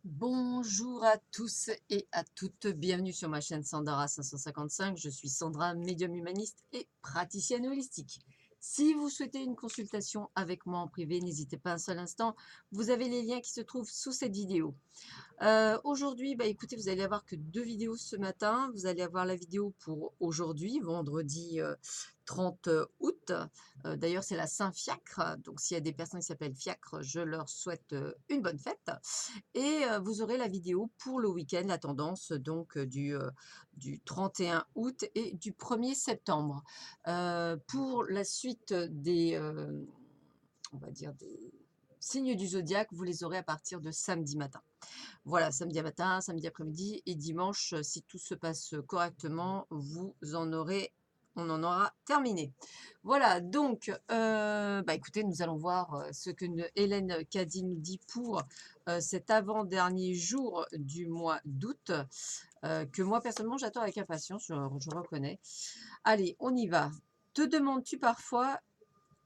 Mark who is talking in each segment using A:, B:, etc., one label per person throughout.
A: Bonjour à tous et à toutes, bienvenue sur ma chaîne Sandara 555. Je suis Sandra, médium humaniste et praticienne holistique. Si vous souhaitez une consultation avec moi en privé, n'hésitez pas un seul instant, vous avez les liens qui se trouvent sous cette vidéo. Aujourd'hui, écoutez, vous allez avoir que 2 vidéos ce matin. Vous allez avoir la vidéo pour aujourd'hui, vendredi, 30 août. D'ailleurs, c'est la Saint-Fiacre, donc s'il y a des personnes qui s'appellent Fiacre, je leur souhaite, une bonne fête et vous aurez la vidéo pour le week-end, la tendance donc du 31 août et du 1er septembre. Pour la suite des, on va dire des signes du zodiaque, vous les aurez à partir de samedi matin. Voilà, samedi matin, samedi après-midi et dimanche, si tout se passe correctement, on en aura terminé. Voilà, donc, écoutez, nous allons voir ce que Hélène Caddy nous dit pour cet avant-dernier jour du mois d'août, que moi personnellement j'attends avec impatience, je reconnais. Allez, on y va. Te demandes-tu parfois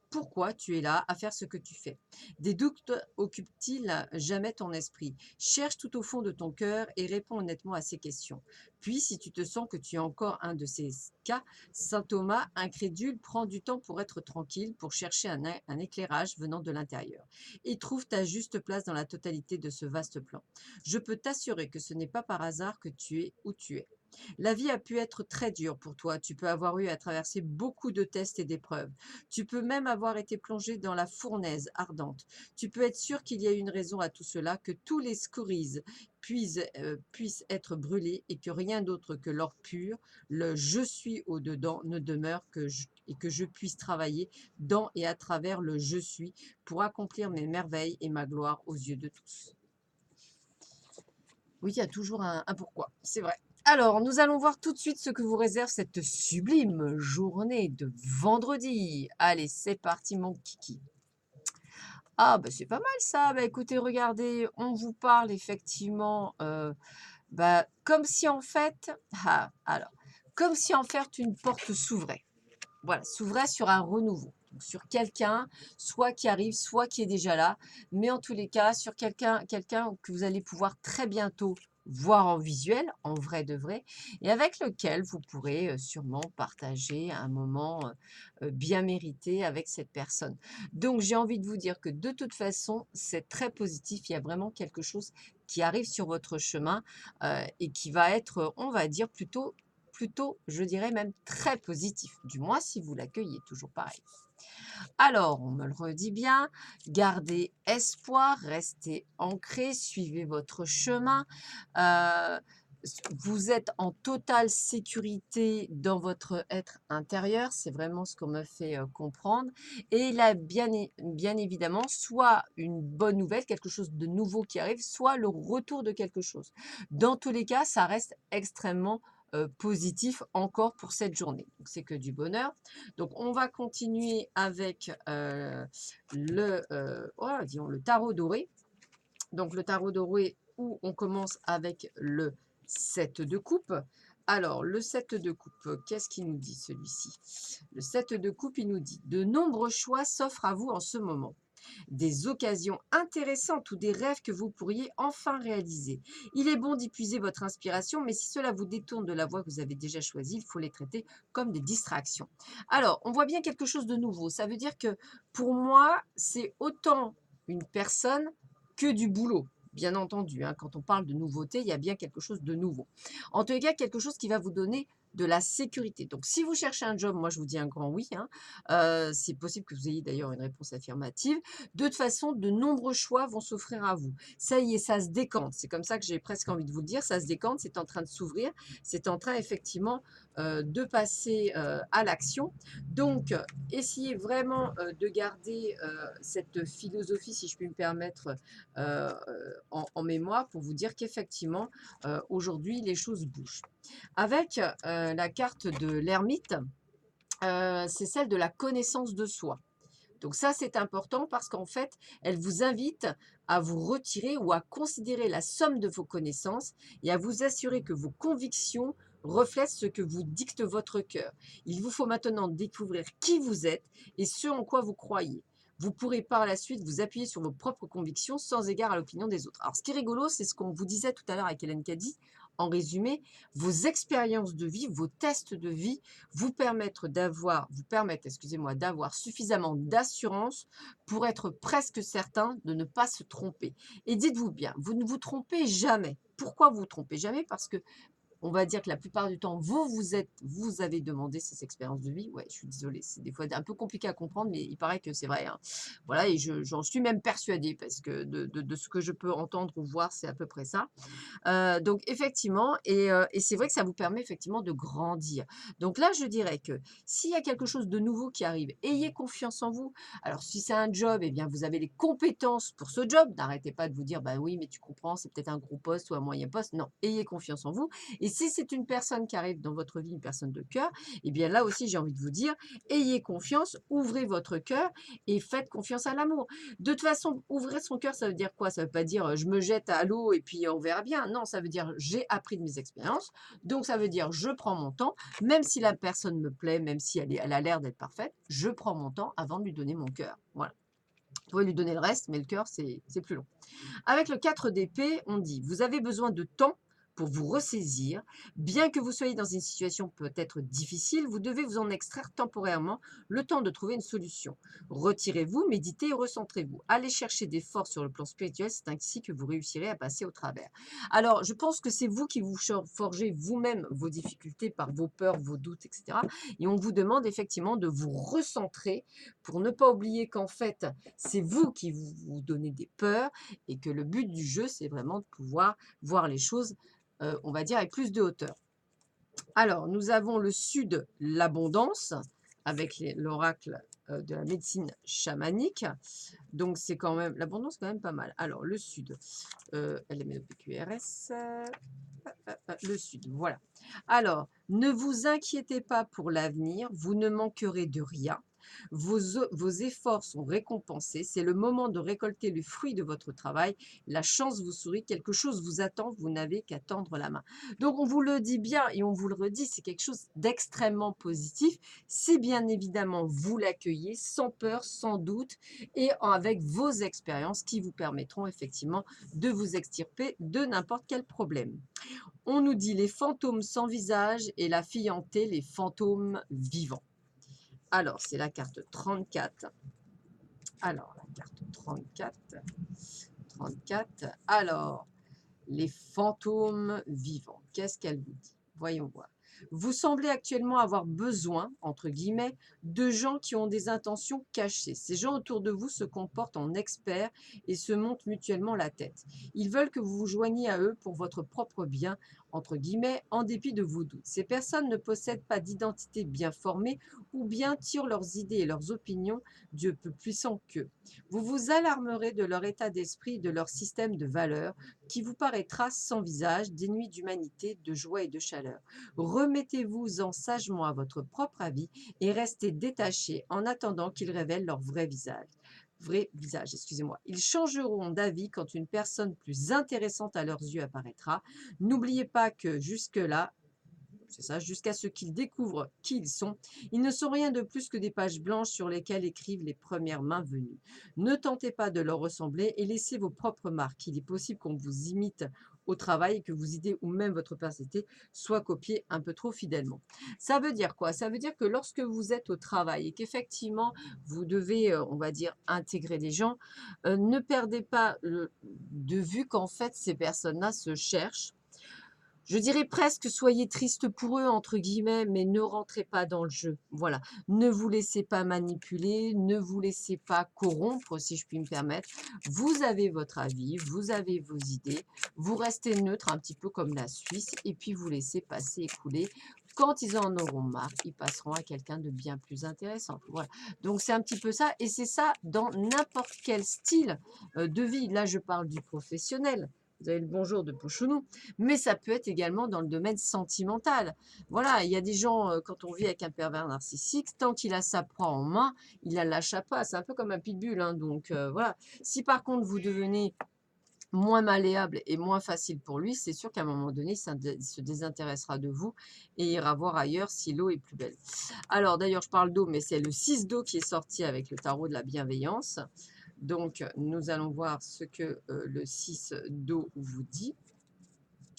A: pourquoi tu es là à faire ce que tu fais? Des doutes occupent-ils jamais ton esprit? Cherche tout au fond de ton cœur et réponds honnêtement à ces questions. Puis, si tu te sens que tu es encore un de ces cas, saint Thomas, incrédule, prend du temps pour être tranquille, pour chercher un éclairage venant de l'intérieur. Et trouve ta juste place dans la totalité de ce vaste plan. Je peux t'assurer que ce n'est pas par hasard que tu es où tu es. La vie a pu être très dure pour toi. Tu peux avoir eu à traverser beaucoup de tests et d'épreuves. Tu peux même avoir été plongé dans la fournaise ardente. Tu peux être sûr qu'il y a une raison à tout cela, que tous les scories puissent être brûlés et que rien d'autre que l'or pur, le je suis au-dedans, ne demeure et que je puisse travailler dans et à travers le je suis pour accomplir mes merveilles et ma gloire aux yeux de tous. Oui, il y a toujours un pourquoi, c'est vrai. Alors, nous allons voir tout de suite ce que vous réserve cette sublime journée de vendredi. Allez, c'est parti, mon kiki. Ah, c'est pas mal ça. Écoutez, regardez, on vous parle effectivement, comme si en fait, comme si en fait une porte s'ouvrait. Voilà, s'ouvrait sur un renouveau. Donc, sur quelqu'un, soit qui arrive, soit qui est déjà là, mais en tous les cas, sur quelqu'un que vous allez pouvoir très bientôt voir en visuel, en vrai de vrai, et avec lequel vous pourrez sûrement partager un moment bien mérité avec cette personne. Donc, j'ai envie de vous dire que de toute façon, c'est très positif. Il y a vraiment quelque chose qui arrive sur votre chemin et qui va être, on va dire, plutôt, je dirais même très positif, du moins si vous l'accueillez, toujours pareil. Alors, on me le redit bien, gardez espoir, restez ancré, suivez votre chemin. euh, vous êtes en totale sécurité dans votre être intérieur, c'est vraiment ce qu'on me fait comprendre. Et il a bien évidemment soit une bonne nouvelle, quelque chose de nouveau qui arrive, soit le retour de quelque chose. Dans tous les cas, ça reste extrêmement positif encore pour cette journée. Donc, c'est que du bonheur. Donc, on va continuer avec disons, le tarot doré. Donc, le tarot doré où on commence avec le 7 de coupe. Alors, le 7 de coupe, qu'est-ce qu'il nous dit celui-ci? Le 7 de coupe, il nous dit: de nombreux choix s'offrent à vous en ce moment. Des occasions intéressantes ou des rêves que vous pourriez enfin réaliser. Il est bon d'y puiser votre inspiration, mais si cela vous détourne de la voie que vous avez déjà choisie, il faut les traiter comme des distractions. Alors, on voit bien quelque chose de nouveau. Ça veut dire que pour moi, c'est autant une personne que du boulot. Bien entendu, quand on parle de nouveauté, il y a bien quelque chose de nouveau. En tout cas, quelque chose qui va vous donner de la sécurité. Donc, si vous cherchez un job, moi, je vous dis un grand oui. C'est possible que vous ayez d'ailleurs une réponse affirmative. De toute façon, de nombreux choix vont s'offrir à vous. Ça y est, ça se décante. C'est comme ça que j'ai presque envie de vous le dire. Ça se décante, c'est en train de s'ouvrir. C'est en train effectivement de passer à l'action. Donc, essayez vraiment de garder cette philosophie, si je puis me permettre, en mémoire pour vous dire qu'effectivement, aujourd'hui, les choses bougent. Avec la carte de l'ermite, c'est celle de la connaissance de soi. Donc ça, c'est important parce qu'en fait, elle vous invite à vous retirer ou à considérer la somme de vos connaissances et à vous assurer que vos convictions reflètent ce que vous dicte votre cœur. Il vous faut maintenant découvrir qui vous êtes et ce en quoi vous croyez. Vous pourrez par la suite vous appuyer sur vos propres convictions sans égard à l'opinion des autres. Alors, ce qui est rigolo, c'est ce qu'on vous disait tout à l'heure avec Hélène Caddy. En résumé, vos expériences de vie, vos tests de vie vous permettent, excusez-moi, d'avoir suffisamment d'assurance pour être presque certain de ne pas se tromper. Et dites-vous bien, vous ne vous trompez jamais. Pourquoi vous vous trompez jamais? Parce que on va dire que la plupart du temps, vous avez demandé ces expériences de vie. Ouais, je suis désolée, c'est des fois un peu compliqué à comprendre, mais il paraît que c'est vrai, hein. Voilà, et j'en suis même persuadée parce que de ce que je peux entendre ou voir, c'est à peu près ça. Donc effectivement et c'est vrai que ça vous permet effectivement de grandir. Donc là, je dirais que s'il y a quelque chose de nouveau qui arrive, ayez confiance en vous. Alors si c'est un job, eh bien vous avez les compétences pour ce job. N'arrêtez pas de vous dire: «Bah oui, mais tu comprends, c'est peut-être un gros poste ou un moyen poste». Non, ayez confiance en vous et si c'est une personne qui arrive dans votre vie, une personne de cœur, eh bien là aussi, j'ai envie de vous dire: ayez confiance, ouvrez votre cœur et faites confiance à l'amour. De toute façon, ouvrir son cœur, ça veut dire quoi? Ça veut pas dire, je me jette à l'eau et puis on verra bien. Non, ça veut dire: j'ai appris de mes expériences, donc ça veut dire: je prends mon temps, même si la personne me plaît, même si elle a l'air d'être parfaite, je prends mon temps avant de lui donner mon cœur. Voilà. Vous pouvez lui donner le reste, mais le cœur, c'est plus long. Avec le 4 d'épée, on dit: vous avez besoin de temps pour vous ressaisir. Bien que vous soyez dans une situation peut-être difficile, vous devez vous en extraire temporairement, le temps de trouver une solution. Retirez-vous, méditez et recentrez-vous. Allez chercher des forces sur le plan spirituel, c'est ainsi que vous réussirez à passer au travers. Alors, je pense que c'est vous qui vous forgez vous-même vos difficultés par vos peurs, vos doutes, etc. Et on vous demande effectivement de vous recentrer pour ne pas oublier qu'en fait, c'est vous qui vous donnez des peurs et que le but du jeu, c'est vraiment de pouvoir voir les choses, on va dire, avec plus de hauteur. Alors, nous avons le sud, l'abondance, avec l'oracle de la médecine chamanique. Donc, c'est quand même, l'abondance, quand même pas mal. Alors, le sud, LMNOPQRS, le sud, voilà. Alors, ne vous inquiétez pas pour l'avenir, vous ne manquerez de rien. Vos efforts sont récompensés. C'est le moment de récolter le fruit de votre travail. La chance vous sourit. Quelque chose vous attend. Vous n'avez qu'à tendre la main. Donc, on vous le dit bien et on vous le redit, c'est quelque chose d'extrêmement positif. Si bien évidemment, vous l'accueillez sans peur, sans doute et avec vos expériences qui vous permettront effectivement de vous extirper de n'importe quel problème. On nous dit les fantômes sans visage et la fille hantée, les fantômes vivants. Alors, c'est la carte 34. Alors, la carte 34. 34. Alors, les fantômes vivants. Qu'est-ce qu'elle vous dit? Voyons voir. Vous semblez actuellement avoir besoin, entre guillemets, de gens qui ont des intentions cachées. Ces gens autour de vous se comportent en experts et se montent mutuellement la tête. Ils veulent que vous vous joigniez à eux pour votre propre bien, entre guillemets, en dépit de vos doutes. Ces personnes ne possèdent pas d'identité bien formée ou bien tirent leurs idées et leurs opinions Dieu plus puissant qu'eux. Vous vous alarmerez de leur état d'esprit et de leur système de valeurs qui vous paraîtra sans visage, dénué d'humanité, de joie et de chaleur. Remettez-vous-en sagement à votre propre avis et restez détachés en attendant qu'ils révèlent leur vrai visage, excusez-moi. Ils changeront d'avis quand une personne plus intéressante à leurs yeux apparaîtra. N'oubliez pas que jusque-là, c'est ça, jusqu'à ce qu'ils découvrent qui ils sont. Ils ne sont rien de plus que des pages blanches sur lesquelles écrivent les premières mains venues. Ne tentez pas de leur ressembler et laissez vos propres marques. Il est possible qu'on vous imite au travail et que vos idées ou même votre personnalité soient copiées un peu trop fidèlement. Ça veut dire quoi? Ça veut dire que lorsque vous êtes au travail et qu'effectivement vous devez, on va dire, intégrer des gens, ne perdez pas de vue qu'en fait ces personnes-là se cherchent. Je dirais presque soyez triste pour eux, entre guillemets, mais ne rentrez pas dans le jeu. Voilà. Ne vous laissez pas manipuler, ne vous laissez pas corrompre, si je puis me permettre. Vous avez votre avis, vous avez vos idées, vous restez neutre, un petit peu comme la Suisse, et puis vous laissez passer, écouler. Quand ils en auront marre, ils passeront à quelqu'un de bien plus intéressant. Voilà. Donc c'est un petit peu ça, et c'est ça dans n'importe quel style de vie. Là, je parle du professionnel. Vous avez le bonjour de Pouchounou, mais ça peut être également dans le domaine sentimental. Voilà, il y a des gens, quand on vit avec un pervers narcissique, tant qu'il a sa proie en main, il la lâche pas. C'est un peu comme un pitbull, hein, donc voilà. Si par contre vous devenez moins malléable et moins facile pour lui, c'est sûr qu'à un moment donné, il se désintéressera de vous et ira voir ailleurs si l'eau est plus belle. Alors d'ailleurs, je parle d'eau, mais c'est le 6 d'eau qui est sorti avec le tarot de la bienveillance. Donc, nous allons voir ce que le 6 d'eau vous dit.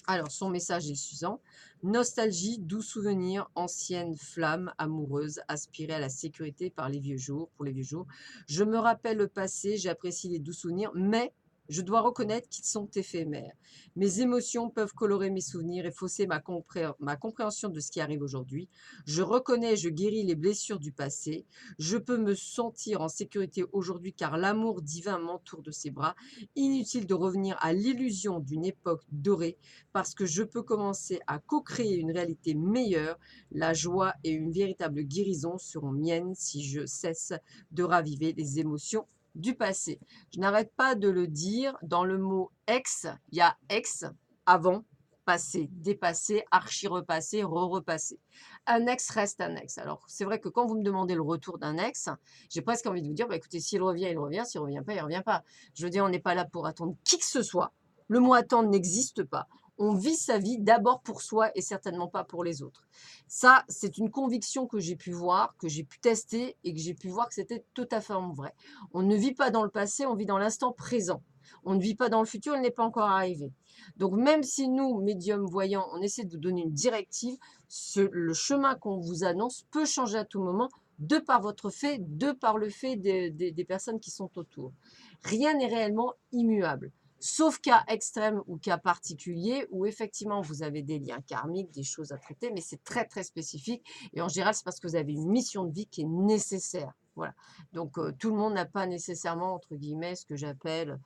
A: Alors, son message est le suivant. Nostalgie, doux souvenirs, ancienne flamme amoureuse, aspirée à la sécurité par les vieux jours, pour les vieux jours. Je me rappelle le passé, j'apprécie les doux souvenirs, mais je dois reconnaître qu'ils sont éphémères. Mes émotions peuvent colorer mes souvenirs et fausser ma compréhension de ce qui arrive aujourd'hui. Je reconnais, je guéris les blessures du passé. Je peux me sentir en sécurité aujourd'hui car l'amour divin m'entoure de ses bras. Inutile de revenir à l'illusion d'une époque dorée parce que je peux commencer à co-créer une réalité meilleure. La joie et une véritable guérison seront miennes si je cesse de raviver les émotions du passé. Je n'arrête pas de le dire, dans le mot ex, il y a ex, avant, passé, dépassé, archi-repassé, re-repassé. Un ex reste un ex. Alors, c'est vrai que quand vous me demandez le retour d'un ex, j'ai presque envie de vous dire, bah, écoutez, s'il revient, il revient, s'il ne revient pas, il ne revient pas. Je veux dire, on n'est pas là pour attendre qui que ce soit. Le mot attendre n'existe pas. On vit sa vie d'abord pour soi et certainement pas pour les autres. Ça, c'est une conviction que j'ai pu voir, que j'ai pu tester et que j'ai pu voir que c'était tout à fait vrai. On ne vit pas dans le passé, on vit dans l'instant présent. On ne vit pas dans le futur, il n'est pas encore arrivé. Donc même si nous, médiums voyants, on essaie de vous donner une directive, le chemin qu'on vous annonce peut changer à tout moment de par votre fait, de par le fait des personnes qui sont autour. Rien n'est réellement immuable. Sauf cas extrême ou cas particulier où effectivement vous avez des liens karmiques, des choses à traiter, mais c'est très très spécifique. Et en général, c'est parce que vous avez une mission de vie qui est nécessaire. Voilà. Donc tout le monde n'a pas nécessairement, entre guillemets, ce que j'appelle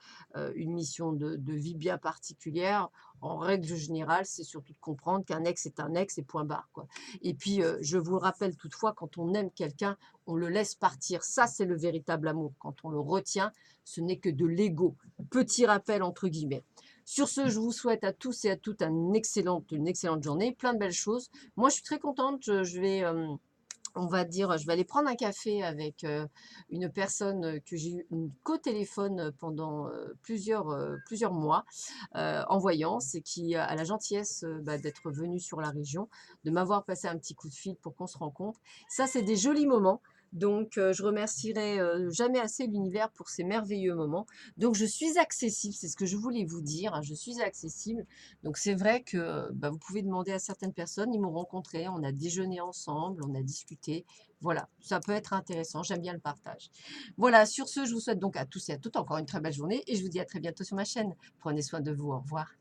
A: une mission de vie bien particulière. En règle générale, c'est surtout de comprendre qu'un ex est un ex et point barre, quoi. Et puis, je vous le rappelle toutefois, quand on aime quelqu'un, on le laisse partir. Ça, c'est le véritable amour. Quand on le retient, ce n'est que de l'ego. Petit rappel entre guillemets. Sur ce, je vous souhaite à tous et à toutes une excellente journée, plein de belles choses. Moi, je suis très contente. Je vais, on va dire, je vais aller prendre un café avec une personne que j'ai eu qu'au téléphone pendant plusieurs mois en voyance et qui a la gentillesse d'être venue sur la région, de m'avoir passé un petit coup de fil pour qu'on se rencontre. Ça, c'est des jolis moments. Donc, je remercierai jamais assez l'univers pour ces merveilleux moments. Donc, je suis accessible, c'est ce que je voulais vous dire, hein, je suis accessible. Donc, c'est vrai que vous pouvez demander à certaines personnes, ils m'ont rencontré, on a déjeuné ensemble, on a discuté. Voilà, ça peut être intéressant, j'aime bien le partage. Voilà, sur ce, je vous souhaite donc à tous et à toutes encore une très belle journée et je vous dis à très bientôt sur ma chaîne. Prenez soin de vous, au revoir.